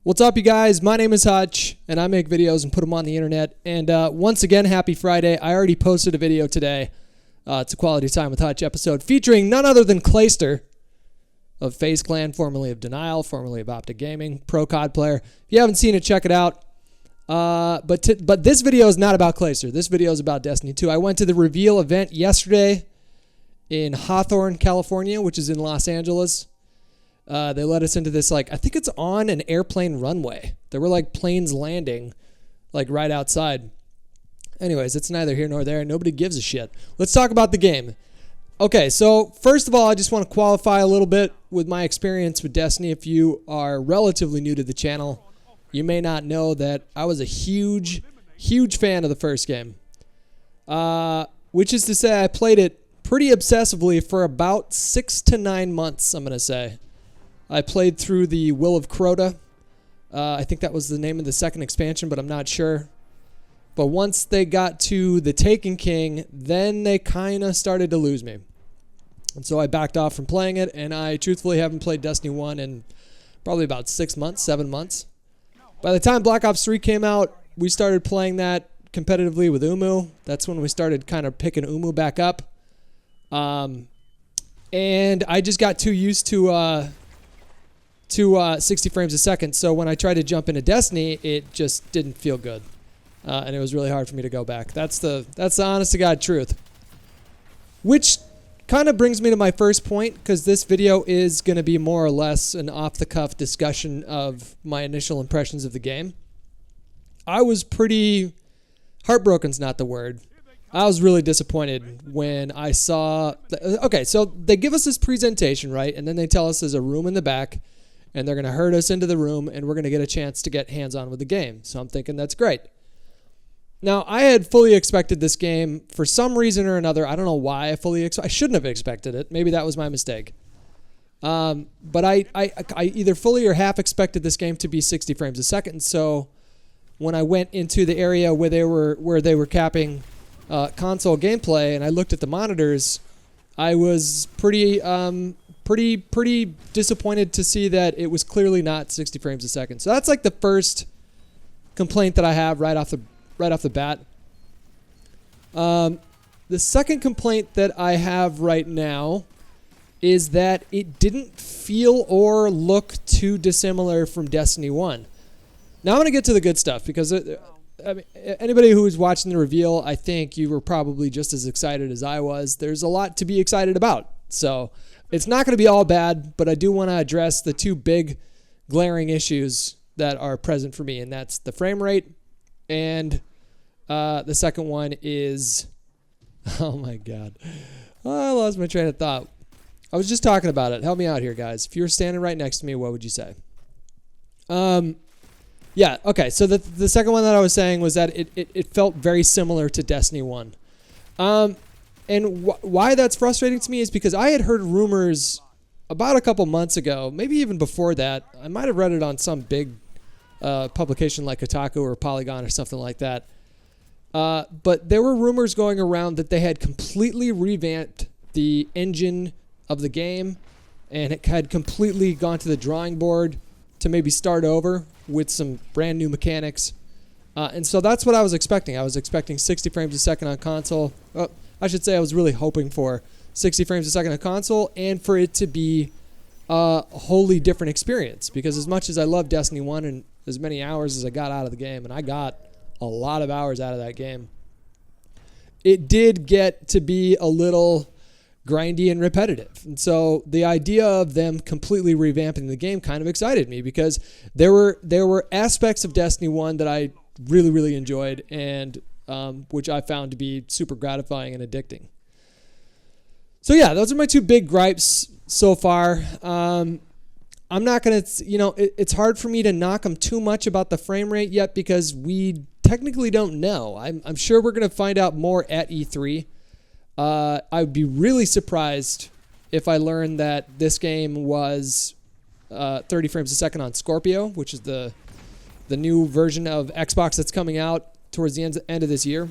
What's up, you guys? My name is Hutch, and I make videos and put them on the internet. And once again, happy Friday. I already posted a video today. It's a Quality Time with Hutch episode featuring none other than Clayster of FaZe Clan, formerly of Denial, formerly of Optic Gaming, pro COD player. If you haven't seen it, check it out. But this video is not about Clayster. This video is about Destiny 2. I went to the reveal event yesterday in Hawthorne, California, which is in Los Angeles. They let us into this, I think it's on an airplane runway. There were, planes landing, right outside. Anyways, it's neither here nor there. Nobody gives a shit. Let's talk about the game. Okay, so first of all, I just want to qualify a little bit with my experience with Destiny. If you are relatively new to the channel, you may not know that I was a huge fan of the first game. Which is to say, I played it pretty obsessively for about 6 to 9 months, I'm going to say. I played through the Will of Crota. I think that was the name of the second expansion, but I'm not sure. But once they got to the Taken King, then they kind of started to lose me. And so I backed off from playing it, and I truthfully haven't played Destiny 1 in probably about 6 months, 7 months. By the time Black Ops 3 came out, we started playing that competitively with Umu. That's when we started kind of picking Umu back up. And I just got too used to 60 frames a second. So when I tried to jump into Destiny, it just didn't feel good. And it was really hard for me to go back. That's the honest to God truth. Which kind of brings me to my first point, because this video is going to be more or less an off-the-cuff discussion of my initial impressions of the game. I was pretty... heartbroken's not the word. I was really disappointed when I saw... Okay, so they give us this presentation, right? And then they tell us there's a room in the back, and they're going to herd us into the room, and we're going to get a chance to get hands-on with the game. So I'm thinking that's great. Now, I had fully expected this game for some reason or another. I don't know why I shouldn't have expected it. Maybe that was my mistake. But I either fully or half expected this game to be 60 frames a second. So when I went into the area where they were capping console gameplay and I looked at the monitors, I was pretty disappointed to see that it was clearly not 60 frames a second. So that's the first complaint that I have right off the bat. The second complaint that I have right now is that it didn't feel or look too dissimilar from Destiny 1. Now I'm going to get to the good stuff, because anybody who was watching the reveal, I think you were probably just as excited as I was. There's a lot to be excited about. So it's not going to be all bad, but I do want to address the two big glaring issues that are present for me, and that's the frame rate, and the second one is... Oh my God. I lost my train of thought. I was just talking about it. Help me out here, guys. If you were standing right next to me, what would you say? Yeah, okay. So the second one that I was saying was that it felt very similar to Destiny 1. And why that's frustrating to me is because I had heard rumors about a couple months ago, maybe even before that. I might have read it on some big publication like Kotaku or Polygon or something like that. But there were rumors going around that they had completely revamped the engine of the game, and it had completely gone to the drawing board to maybe start over with some brand new mechanics. And so that's what I was expecting. I was expecting 60 frames a second on console. I should say I was really hoping for 60 frames a second on console, and for it to be a wholly different experience. Because as much as I love Destiny 1 and as many hours as I got out of the game, and I got a lot of hours out of that game, it did get to be a little grindy and repetitive. And so the idea of them completely revamping the game kind of excited me, because there were aspects of Destiny 1 that I really, really enjoyed, and which I found to be super gratifying and addicting. So yeah, those are my two big gripes so far. I'm not going to, it's hard for me to knock them too much about the frame rate yet, because we technically don't know. I'm sure we're going to find out more at E3. I would be really surprised if I learned that this game was 30 frames a second on Scorpio, which is the new version of Xbox that's coming out towards the end of this year.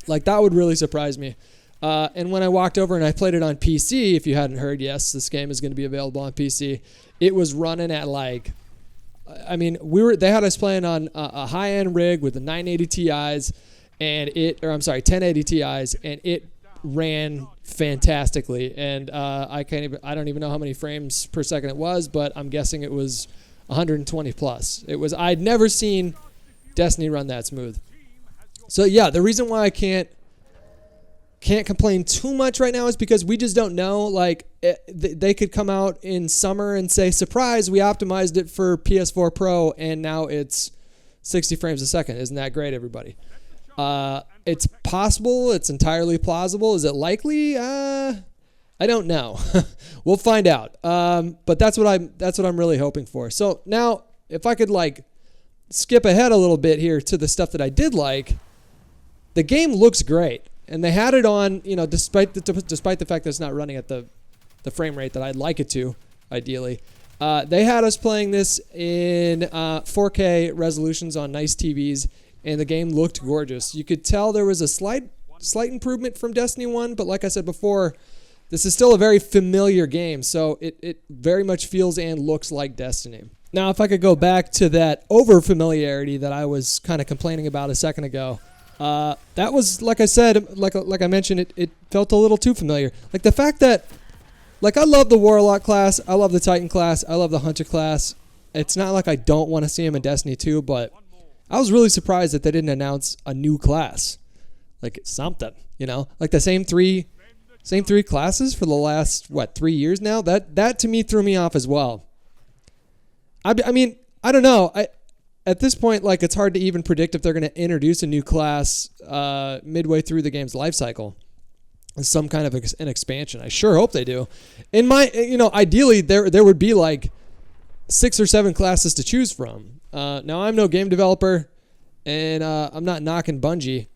That would really surprise me. And when I walked over and I played it on PC, if you hadn't heard, yes, this game is going to be available on PC. It was running at I mean, they had us playing on a high-end rig with the 980 Ti's and 1080 Ti's, and it ran fantastically. And I don't even know how many frames per second it was, but I'm guessing it was 120 plus. I'd never seen Destiny run that smooth. So yeah, the reason why I can't complain too much right now is because we just don't know. Like, they could come out in summer and say, surprise, we optimized it for PS4 Pro and now it's 60 frames a second. Isn't that great, everybody? It's possible. It's entirely plausible. Is it likely? I don't know. We'll find out. But that's what I'm really hoping for. So now, if I could like skip ahead a little bit here to the stuff that I did like, the game looks great. And they had it on, despite the fact that it's not running at the frame rate that I'd like it to, ideally. They had us playing this in 4K resolutions on nice TVs, and the game looked gorgeous. You could tell there was a slight improvement from Destiny 1, but like I said before, this is still a very familiar game, so it very much feels and looks like Destiny. Now, if I could go back to that over-familiarity that I was kind of complaining about a second ago, that was, like I said, like I mentioned, it felt a little too familiar. Like the fact that, like, I love the Warlock class, I love the Titan class, I love the Hunter class. It's not like I don't want to see him in Destiny 2, but I was really surprised that they didn't announce a new class. Like something, like the same three classes for the last, 3 years now? That to me threw me off as well. I mean, I don't know. At this point, like, it's hard to even predict if they're going to introduce a new class midway through the game's life cycle. Some kind of an expansion. I sure hope they do. In my, ideally, there would be like 6 or 7 classes to choose from. Now, I'm no game developer, and I'm not knocking Bungie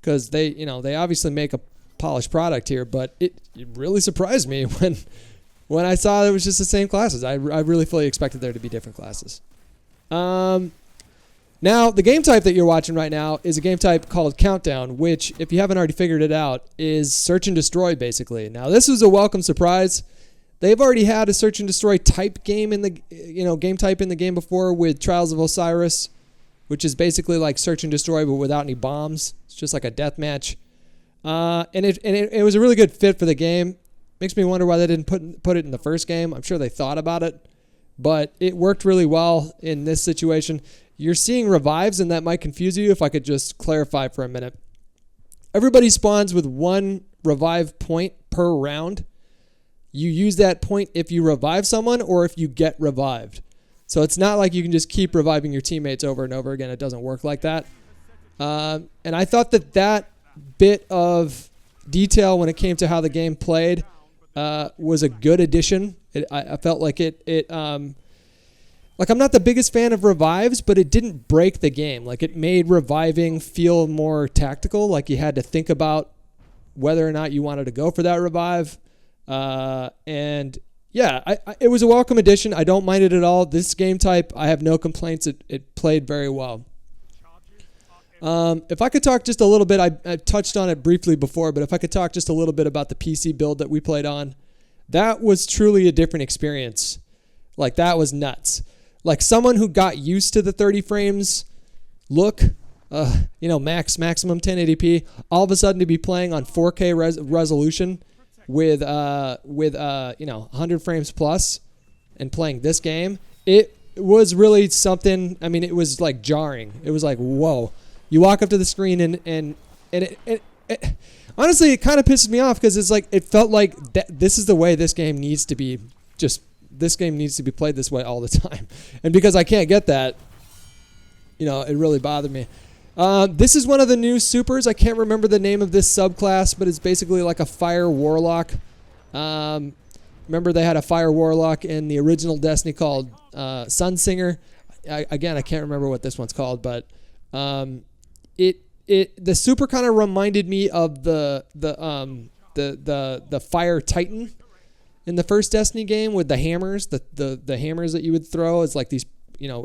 because they obviously make a polished product here, but it really surprised me when I saw it was just the same classes. I really fully expected there to be different classes. Now, the game type that you're watching right now is a game type called Countdown, which, if you haven't already figured it out, is search and destroy, basically. Now, this was a welcome surprise. They've already had a search and destroy type game in the game type in the game before with Trials of Osiris, which is basically like search and destroy but without any bombs. It's just like a death match. And it was a really good fit for the game. Makes me wonder why they didn't put it in the first game. I'm sure they thought about it, but it worked really well in this situation. You're seeing revives, and that might confuse you. If I could just clarify for a minute. Everybody spawns with 1 revive point per round. You use that point if you revive someone or if you get revived. So it's not like you can just keep reviving your teammates over and over again. It doesn't work like that. And I thought that bit of detail when it came to how the game played was a good addition. I felt like like, I'm not the biggest fan of revives, but it didn't break the game. Like, it made reviving feel more tactical. Like, you had to think about whether or not you wanted to go for that revive. And yeah, it was a welcome addition. I don't mind it at all. This game type, I have no complaints. It played very well. If I could talk just a little bit, I touched on it briefly before, but if I could talk just a little bit about the PC build that we played on, that was truly a different experience. Like, that was nuts. Like, someone who got used to the 30 frames look, maximum 1080p, all of a sudden to be playing on 4K resolution with 100 frames plus and playing this game, it was really something. I mean, it was like jarring. It was like, whoa. You walk up to the screen and it honestly, it kind of pisses me off because it's like, it felt like this is the way this game needs to be. This game needs to be played this way all the time. And because I can't get that, it really bothered me. This is one of the new supers. I can't remember the name of this subclass, but it's basically like a fire warlock. Remember they had a fire warlock in the original Destiny called Sunsinger. I can't remember what this one's called, but the super kind of reminded me of the fire titan in the first Destiny game with the hammers, the hammers that you would throw as like these,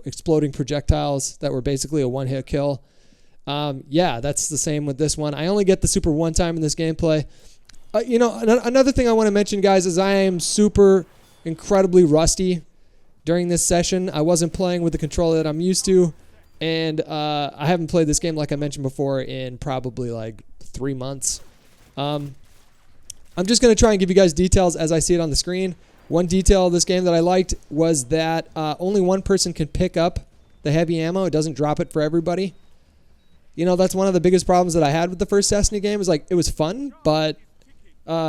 exploding projectiles that were basically a one-hit kill. Yeah, that's the same with this one. I only get the super one time in this gameplay. Another thing I want to mention, guys, is I am incredibly rusty. during this session. I wasn't playing with the controller that I'm used to, and I haven't played this game, like I mentioned before, in probably like 3 months. I'm just going to try and give you guys details as I see it on the screen. One detail of this game that I liked was that only one person can pick up the heavy ammo. It doesn't drop it for everybody. You know, that's one of the biggest problems that I had with the first Destiny game. Is like, it was fun, but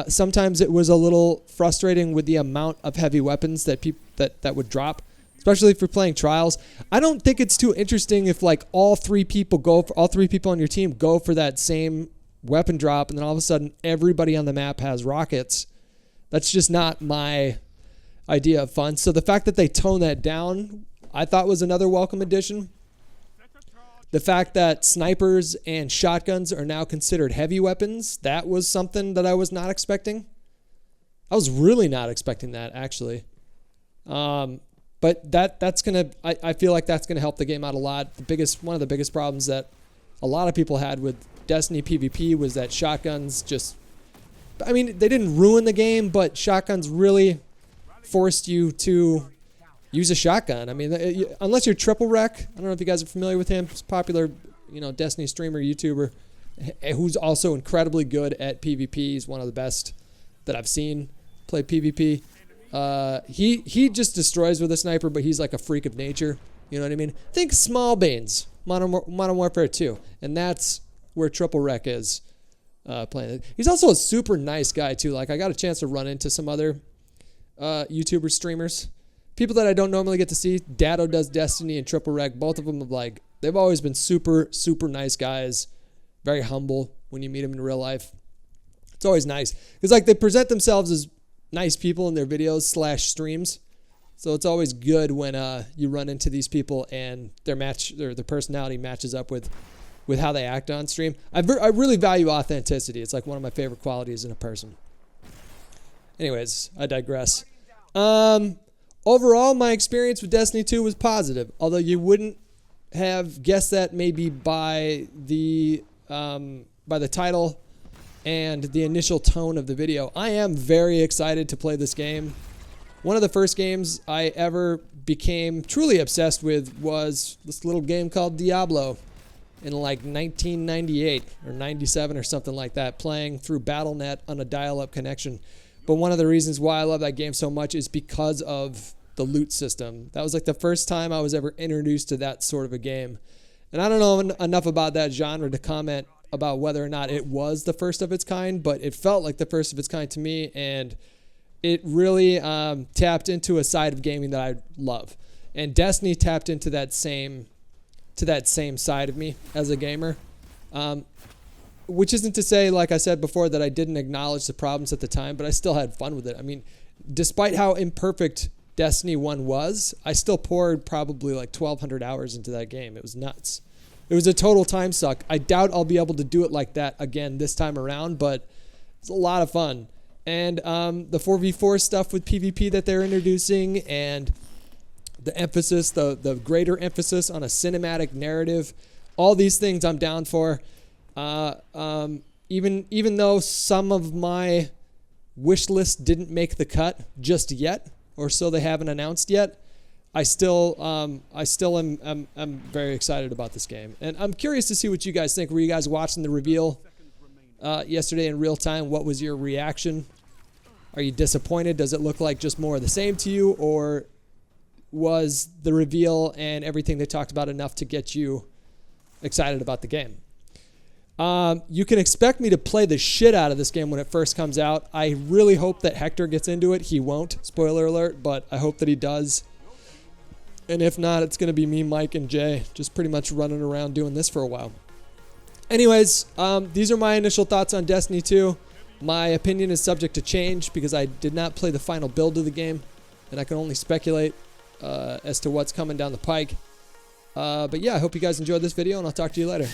sometimes it was a little frustrating with the amount of heavy weapons that that would drop, especially if you're playing trials. I don't think it's too interesting if like all three people on your team go for that same weapon drop, and then all of a sudden everybody on the map has rockets. That's just not my idea of fun. So the fact that they tone that down, I thought was another welcome addition. The fact that snipers and shotguns are now considered heavy weapons, that was something that I was not expecting. I was really not expecting that, actually. But that's gonna, I feel like that's gonna help the game out a lot. One of the biggest problems that a lot of people had with Destiny PvP was that shotguns just, I mean, they didn't ruin the game, but shotguns really forced you to use a shotgun. I mean, unless you're Triple Wreck, I don't know if you guys are familiar with him. He's a popular, Destiny streamer, YouTuber, who's also incredibly good at PvP. He's one of the best that I've seen play PvP. He just destroys with a sniper, but he's like a freak of nature. You know what I mean? Think Small Banes, Modern Warfare 2, and that's where Triple Wreck is playing. He's also a super nice guy too. Like, I got a chance to run into some other YouTuber streamers, people that I don't normally get to see. Dado does Destiny and Triple Wreck. Both of them have, like, they've always been super, super nice guys. Very humble when you meet them in real life. It's always nice because, like, they present themselves as nice people in their videos / streams. So it's always good when you run into these people and their personality matches up with how they act on stream. I really value authenticity. It's like one of my favorite qualities in a person. Anyways, I digress. Overall, my experience with Destiny 2 was positive, although you wouldn't have guessed that maybe by the title and the initial tone of the video. I am very excited to play this game. One of the first games I ever became truly obsessed with was this little game called Diablo in like 1998 or 97 or something like that, playing through Battle.net on a dial-up connection. But one of the reasons why I love that game so much is because of the loot system. That was like the first time I was ever introduced to that sort of a game. And I don't know enough about that genre to comment about whether or not it was the first of its kind, but it felt like the first of its kind to me, and it really tapped into a side of gaming that I love. And Destiny tapped into that same side of me as a gamer. Which isn't to say, like I said before, that I didn't acknowledge the problems at the time, but I still had fun with it. I mean, despite how imperfect Destiny 1 was, I still poured probably like 1,200 hours into that game. It was nuts. It was a total time suck. I doubt I'll be able to do it like that again this time around, but it's a lot of fun. And the 4v4 stuff with PvP that they're introducing, and the emphasis, the greater emphasis on a cinematic narrative, all these things I'm down for. Even though some of my wish list didn't make the cut just yet, or so they haven't announced yet, I still am very excited about this game, and I'm curious to see what you guys think. Were you guys watching the reveal yesterday in real time? What was your reaction? Are you disappointed? Does it look like just more of the same to you, or was the reveal and everything they talked about enough to get you excited about the game? You can expect me to play the shit out of this game when it first comes out. I really hope that Hector gets into it. He won't, spoiler alert, but I hope that he does. And if not, it's going to be me, Mike, and Jay just pretty much running around doing this for a while. Anyways, these are my initial thoughts on Destiny 2. My opinion is subject to change because I did not play the final build of the game, and I can only speculate as to what's coming down the pike. But yeah, I hope you guys enjoyed this video, and I'll talk to you later.